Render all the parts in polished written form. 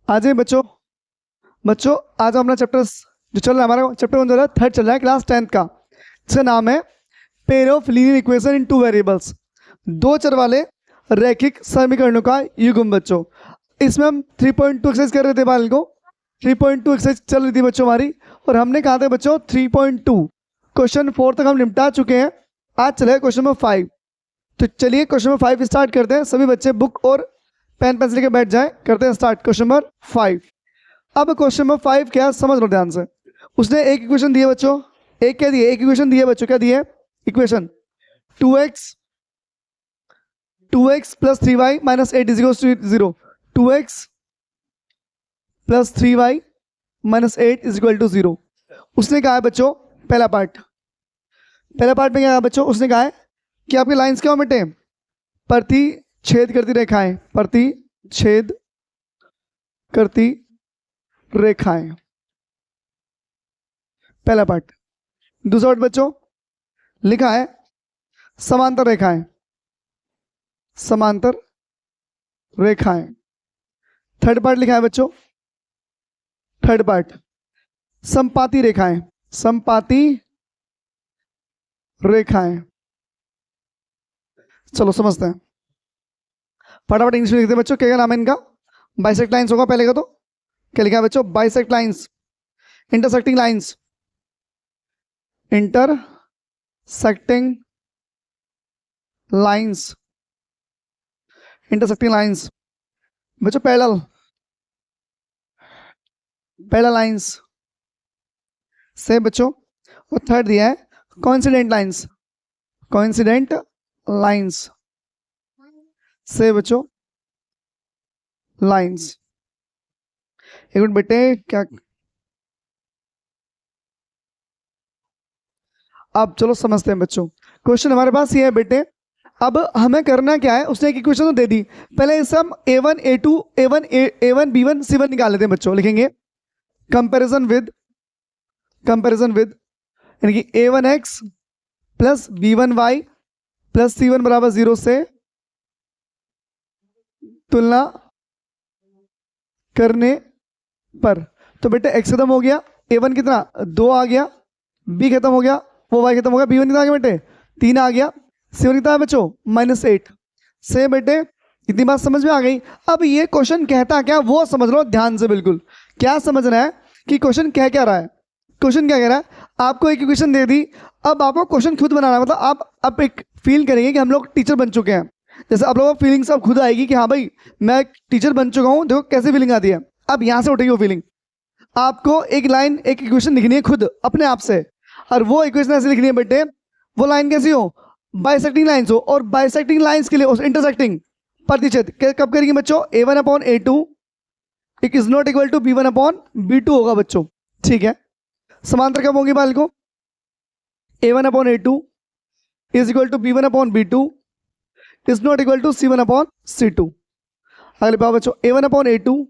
आ जाइए बच्चों। बच्चों आज अपना चैप्टर जो चल रहा है, हमारा चैप्टर कौन चल रहा है? थर्ड चल रहा है, क्लास 10th का, जिसका नाम है pair of linear equation in two variables, दो चर वाले रैखिक समीकरणों का युग्म। बच्चों इसमें हम 3.2 एक्सरसाइज कर रहे थे बाल को, 3.2 एक्सरसाइज चल रही थी बच्चों हमारी, और हमने कहा था बच्चों 3.2 क्वेश्चन 4 तक हम निपटा चुके हैं। आज चलेगा क्वेश्चन नंबर 5। तो चलिए क्वेश्चन नंबर 5 स्टार्ट करते हैं। सभी बच्चे बुक और पेन पेंसिल के बैठ जाएं, करते हैं स्टार्ट क्वेश्चन नंबर 5। अब क्वेश्चन नंबर 5 क्या, समझ लो ध्यान से। उसने एक इक्वेशन दी है बच्चों, एक क्या दिए, एक इक्वेशन दी है बच्चों। क्या दिए? Equation 2x plus 3y minus 8 is equal to 0। 2x plus 3y minus 8 is equal to 0। उसने कहा है बच्चों पहला पार्ट में क्या है बच्चों? उसने कहा है कि आपकी लाइंस क्या मिटे? प्रति छेद करती रेखाएं, प्रति छेद करती रेखाएं, पहला पार्ट। दूसरा पार्ट बच्चों लिखा है समांतर रेखाएं, समांतर रेखाएं। थर्ड पार्ट लिखा है बच्चों, थर्ड पार्ट समपाती रेखाएं, समपाती रेखाएं। चलो समझते हैं, फटाफट इंग्लिश में लिखते हैं बच्चों। क्या नाम है इनका? बाइसेक्ट लाइंस होगा पहले का। तो क्या लिखा है बच्चों? Bisect lines, intersecting lines, intersecting lines, intersecting lines बच्चों। पैरेलल, पैरेलल लाइंस से बच्चों। और थर्ड दिया है कोइंसिडेंट लाइंस, कोइंसिडेंट लाइंस से बच्चों लाइंस। एक मिनट बेटे, क्या अब चलो समझते हैं बच्चों। क्वेश्चन हमारे पास ये है बेटे, अब हमें करना क्या है? उसने एक इक्वेशन तो दे दी, पहले इसे हम a1 a2 a1 b1 c1 निकाल लेते हैं बच्चों। लिखेंगे कंपैरिजन विद यानी कि a1x plus b1y plus c1 बराबर 0 से तुलना करने पर। तो बेटे x खत्म हो गया, a1 कितना 2 आ गया, b खत्म हो गया, वो y खत्म हो गया, b1 कितना आ गया बेटे 3 आ गया, c1 कितना है बच्चों -8 से। बेटे इतनी बात समझ में आ गई। अब ये क्वेश्चन कहता क्या वो समझ लो ध्यान से, बिल्कुल क्या समझना है कि क्वेश्चन कह क्या रहा है। क्वेश्चन क्या कह रहा है? आपको एक इक्वेशन दे दी, अब आपको क्वेश्चन खुद बनाना है। मतलब आप एक फील करेंगे कि हम लोग टीचर बन चुके हैं, जैसे आप लोगों को फीलिंग्स अब खुद आएगी कि हाँ भाई मैं टीचर बन चुका हूँ, देखो कैसे फीलिंग आती है। अब यहाँ से उठेगी वो फीलिंग। आपको एक लाइन, एक इक्वेशन लिखनी है खुद अपने आप से, और वो इक्वेशन ऐसे लिखनी है बेटे, वो लाइन कैसी हो? बाइसेक्टिंग लाइन्स हो। और बाइसेक्टिंग लाइन्स के लिए इंटरसेक्टिंग प्रतिच्छेद कब करेंगे बच्चों? a1 upon a2 is not equal to b1 upon b2 होगा बच्चों, ठीक है। समांतर कब होगी बाल को? a1 upon a2 is equal to b1 upon b2 is not equal to c1 upon c2। अगले पाओ बच्चों, a1 upon a2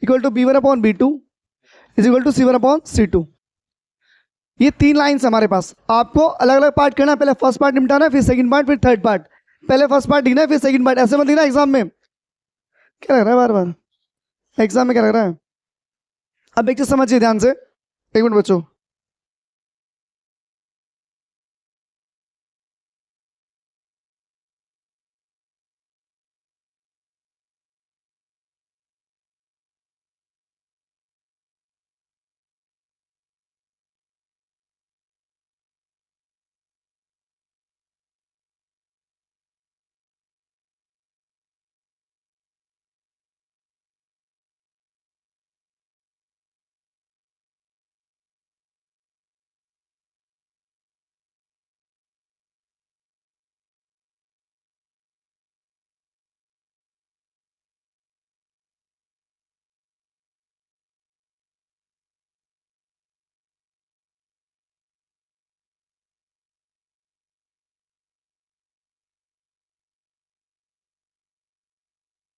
equal to b1 upon b2 is equal to c1 upon c2। ये तीन लाइन्स हमारे पास। आपको अलग अलग part करना है, पहले फर्स्ट पार्ट निपटाना है, फिर सेकंड पार्ट, फिर थर्ड पार्ट। पहले फर्स्ट पार्ट लिखना है, फिर सेकंड पार्ट। ऐसे मत लिखना एग्जाम में। क्या लग रहा है बार बार एग्जाम में क्या लग रहा है? अब एक चीज समझिए ध्यान से, एक मिनट बच्चों।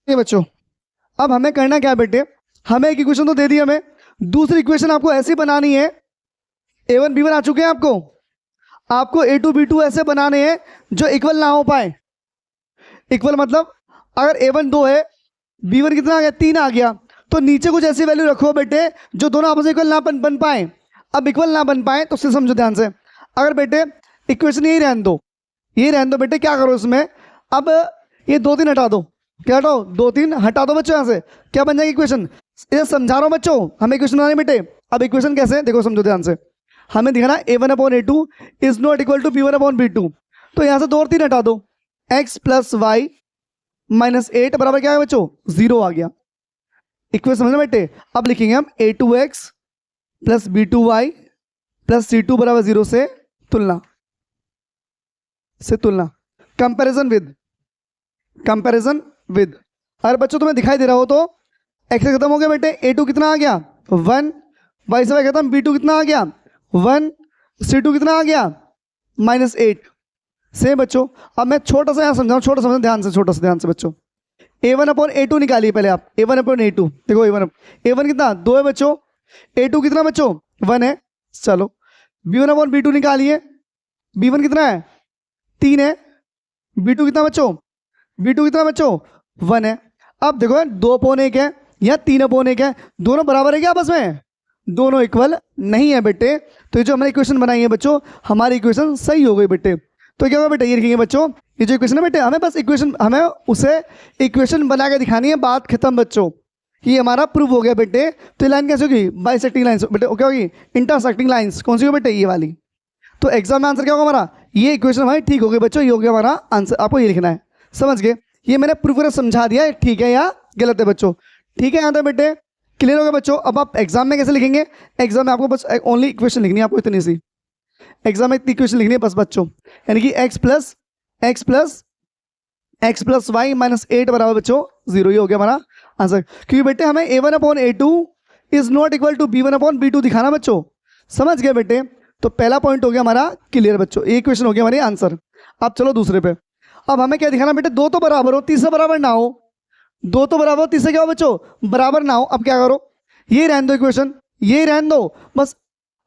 ये बच्चों अब हमें करना क्या है बेटे? हमें एक इक्वेशन तो दे दी, हमें दूसरी इक्वेशन आपको ऐसी बनानी है। a1 b1 आ चुके हैं आपको a2 b2 ऐसे बनाने हैं जो इक्वल ना हो पाए। इक्वल मतलब अगर a1 2 है, b1 कितना आ गया 3 आ गया, तो नीचे कुछ ऐसी वैल्यू रखो बेटे जो दोनों आपस में इक्वल ना बन पाए। अब इक्वल ना बन पाए तो उससे समझो ध्यान से। अगर बेटे इक्वेशन यही रहने दो, ये रहने दो बेटे, क्या करो इसमें, अब ये 2 3 हटा दो। क्या हटाओ? 2 3 हटा दो बच्चों यहाँ से। क्या बन जाएगी इक्वेशन? ये समझा रहा हूँ बच्चों, हमें इक्वेशन बनानी बेटे। अब इक्वेशन कैसे, देखो समझो ध्यान से। हमें दिखाना a1/a2 is not equal to b1/b2। तो यहाँ से 2 और 3 हटा दो। x प्लस वाई माइनस 8 बराबर क्या है बच्चों? 0 आ गया। इक्वेशन समझना बेटे। अब लिखेंगे हम a2x plus b2y plus c2 बराबर 0 से तुलना, कंपैरिजन विद। अगर बच्चों तुम्हें दिखाई दे रहा हो तो x से खत्म हो गया बेटे, a2 कितना आ गया? 1, y से खत्म, b2 कितना आ गया? 1, c2 कितना आ गया? -8 से बच्चों। अब मैं छोटा सा यहाँ समझाऊँ, छोटा समझना ध्यान से, छोटा सा ध्यान से बच्चों। a1/a2 निकालिए पहले आप। a1/a2 देखो, a1 कितना? 2 है बच्चों। a2 कितना बच्चों? 1 है। चलो b1/b2 निकालिए। b1 कितना है? 3 है। b2 कितना बच्चों? b2 कितना बच्चों? 1 है। अब देखो 2/1 है या 3/1 है, दोनों बराबर है क्या आपस में? दोनों इक्वल नहीं है बेटे। तो ये जो हमने इक्वेशन बनाई है बच्चों, हमारी इक्वेशन सही हो गई बेटे। तो क्या होगा बेटे, ये लिखेंगे बच्चों, ये जो इक्वेशन है बेटे, हमें बस इक्वेशन, हमें उसे इक्वेशन बना के दिखानी है, बात खत्म बच्चों। ये हमारा प्रूफ हो गया बेटे। तो ये लाइन कैसे होगी? बाइसेक्टिंग लाइन्स बेटे। क्या होगी? Intersecting lines. कौन सी होगी बेटे? ये वाली। तो एग्जाम में आंसर क्या होगा हमारा? ये इक्वेशन हमारी ठीक हो गई बच्चों, ये हो गया हमारा आंसर। आपको ये लिखना है, समझ गए? ये मैंने प्रूफ करके समझा दिया है, ठीक है या गलत है बच्चों? ठीक है यहाँ तक बेटे, क्लियर हो गया बच्चों? अब आप एग्जाम में कैसे लिखेंगे? एग्जाम में आपको बस ओनली इक्वेशन लिखनी है, आपको इतनी सी एग्जाम में इतनी इक्वेशन लिखनी है बस बच्चों, यानी कि x प्लस वाई माइनस 8 बराबर बच्चों 0। ये हो गया हमारा आंसर। क्योंकि बेटे हमें a1/a2 is not equal to b1/b2 दिखाना बच्चों, समझ गए बेटे? तो पहला पॉइंट हो गया हमारा क्लियर बच्चों, ये इक्वेशन हो गया हमारी आंसर। अब चलो दूसरे पे। अब हमें क्या दिखाना बेटे? 2 तो बराबर हो, तीसरा बराबर ना हो। 2 तो बराबर हो, तीसरा क्या हो बच्चों? बराबर ना हो। अब क्या करो, ये रहने दो इक्वेशन, ये रहने दो, बस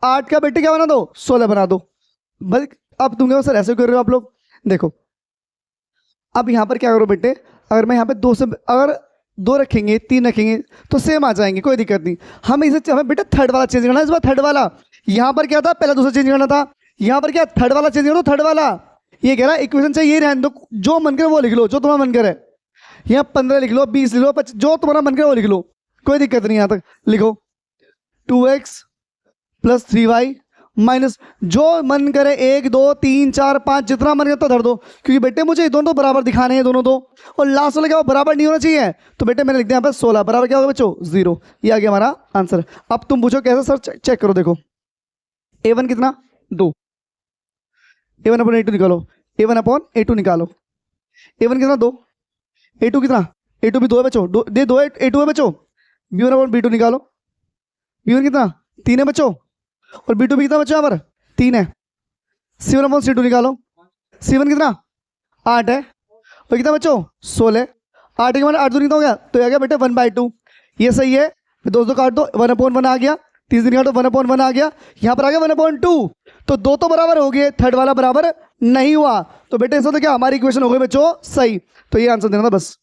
8 का बेटे क्या बना दो? 16 बना दो। बस अब तुम क्या सर ऐसे कर रहे हो आप लोग? देखो अब यहाँ पर क्या करो बेटे, अगर मैं यहाँ पे 2 से, अगर 2 रखेंगे 3 रखेंगे तो सेम आ जाएंगे, कोई दिक्कत नहीं। हमें बेटा थर्ड वाला चेंज करना है इस बार। थर्ड वाला, यहाँ पर क्या था? पहला दूसरा चेंज करना था, यहाँ पर क्या? थर्ड वाला चेंज करो, थर्ड वाला। ये कह रहा है इक्वेशन से ये रहने दो, जो मन करे वो लिख लो, जो तुम्हारा मन करे। यहाँ 15 लिख लो, 20 लिख लो, 25, जो तुम्हारा मन करे वो लिख लो, कोई दिक्कत नहीं। यहाँ तक लिखो 2x प्लस 3y माइनस, जो मन करे 1 2 3 4 5 जितना मन करता धर दो, क्योंकि बेटे मुझे ये दोनों तो बराबर दिखाने हैं दोनों तो, और लास्ट वाला क्या बराबर नहीं होना चाहिए। तो बेटे मैंने लिख दिया यहाँ पर 16 बराबर क्या होगा बच्चों? 0। ये आ गया हमारा आंसर। अब तुम पूछो कैसे सर? चेक करो, देखो a1 कितना? 2, a1/a2 निकालो, a1/a2 निकालो। a1 कितना? 2, a2 कितना? a2 भी 2 है बच्चों, 2 a2 है बच्चों। b1/b2 निकालो, b1 कितना? 3 है बच्चों, और b2 भी कितना बच्चों? यहाँ पर 3 है। c1/c2 निकालो, c1 कितना? 8 है, और कितना बच्चों? 16। 8 के बाद 8 दूनी कितना हो गया? तो आ गया बेटे 1/2। ये सही है, दोस्तों काट दो, 1/1 आ गया, 3 दिन काटो 1/1 आ गया, यहाँ पर आ गया 1/2। तो 2 तो बराबर हो गए, थर्ड वाला बराबर नहीं हुआ। तो बेटे ऐसा तो क्या हमारी इक्वेशन हो गई बच्चों सही। तो ये आंसर देना था बस,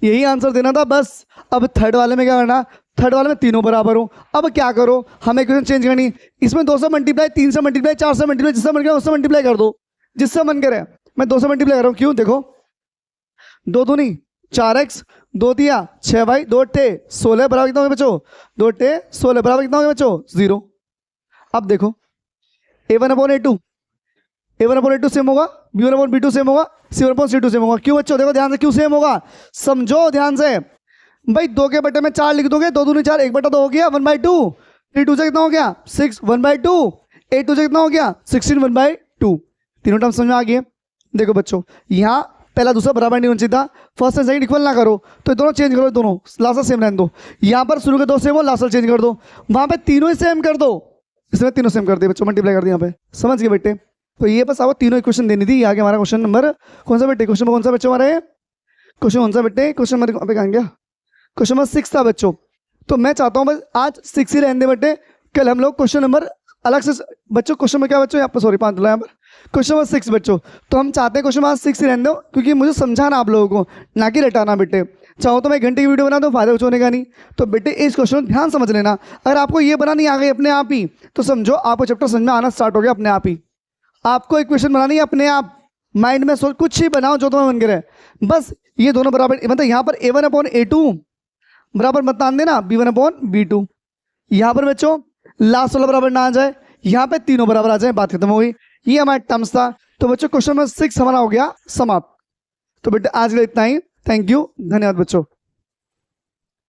यही आंसर देना था बस। अब थर्ड वाले में क्या करना? थर्ड वाले में तीनों बराबर हो। अब क्या करो, हमें इक्वेशन चेंज करनी, इसमें 2 से मल्टीप्लाई, 3 से मल्टीप्लाई, 4 से मल्टीप्लाई, जिससे मन करे उससे मल्टीप्लाई कर दो, जिससे मन करे। मैं 2 से मल्टीप्लाई कर रहा हूँ, क्यों? देखो 2 दूनी 4x, 2 दिया 6y, 2 टे 16 बराबर कितना हो गया बच्चों? 2 टे 16 बराबर कितना हो गया बच्चों? 0। अब देखो a1/a2 सेम होगा, b1/b2 सेम होगा, c1/c2 सेम होगा। क्यों बच्चों? देखो ध्यान से, क्यों सेम होगा समझो ध्यान से। भाई 2 के बटे में 4 लिख दोगे, 2 दूनी 4, 1/2 हो गया 1/2। 3 से कितना हो गया? 6 1/2। 8 से कितना हो गया? 16 1/2। तीनों टर्म समझ में आ गए। देखो बच्चों यहाँ पहला दूसरा बराबर नहीं होना चाहिए था, फर्स्ट एंड सेकंड इक्वल ना करो, तो दोनों चेंज करो, दोनों लास्ट सेम रहने दो। यहाँ पर शुरू के 2 सेम हो, लास्ट चेंज कर दो, वहां पे तीनों ही सेम कर दो, इसमें तीनों सेम कर दिए बच्चों, मल्टीप्लाई कर दिया यहाँ पे, समझ गए बेटे? तो ये बस आपको तीनों इक्वेशन देनी थी। आगे हमारा क्वेश्चन नंबर कौन सा बेटे? क्वेश्चन कौन सा बच्चों हमारे? क्वेश्चन कौन सा बेटे? क्वेश्चन नंबर कहाँ गया? क्वेश्चन नंबर 6 था बच्चों। तो मैं चाहता हूँ बस आज 6 ही रहने दे बेटे, कल हम लोग क्वेश्चन नंबर अलग से बच्चों, क्वेश्चन में क्या बच्चों यहाँ पर, सॉरी 5 यहाँ पर क्वेश्चन नंबर 6 बच्चों, तो हम चाहते हैं क्वेश्चन नंबर 6 ही रहने दो, क्योंकि मुझे समझाना आप लोगों को, ना कि रटाना बेटे। चाहो तो मैं 1 घंटे की वीडियो बना दूं, फायदा कुछ होने का नहीं। तो बेटे इस क्वेश्चन को ध्यान समझ लेना। अगर आपको ये बनानी आ गई अपने आप ही, तो समझो आपको चैप्टर समझ में आना स्टार्ट हो गया अपने आप ही। आपको एक क्वेश्चन बनानी है अपने आप, माइंड में सोच, कुछ ही बनाओ जो तुम्हें मन करे, बस ये दोनों बराबर, मतलब यहाँ पर A1/A2 बराबर मत मान देना B1/B2। यहाँ पर बच्चों लास्ट वाला बराबर ना आ जाए, यहाँ पे तीनों बराबर आ जाए, बात खत्म हो गई। ये हमारा टर्म्स था। तो बच्चों क्वेश्चन नंबर 6 हमारा हो गया समाप्त। तो बेटा आज के लिए इतना ही। थैंक यू, धन्यवाद बच्चों।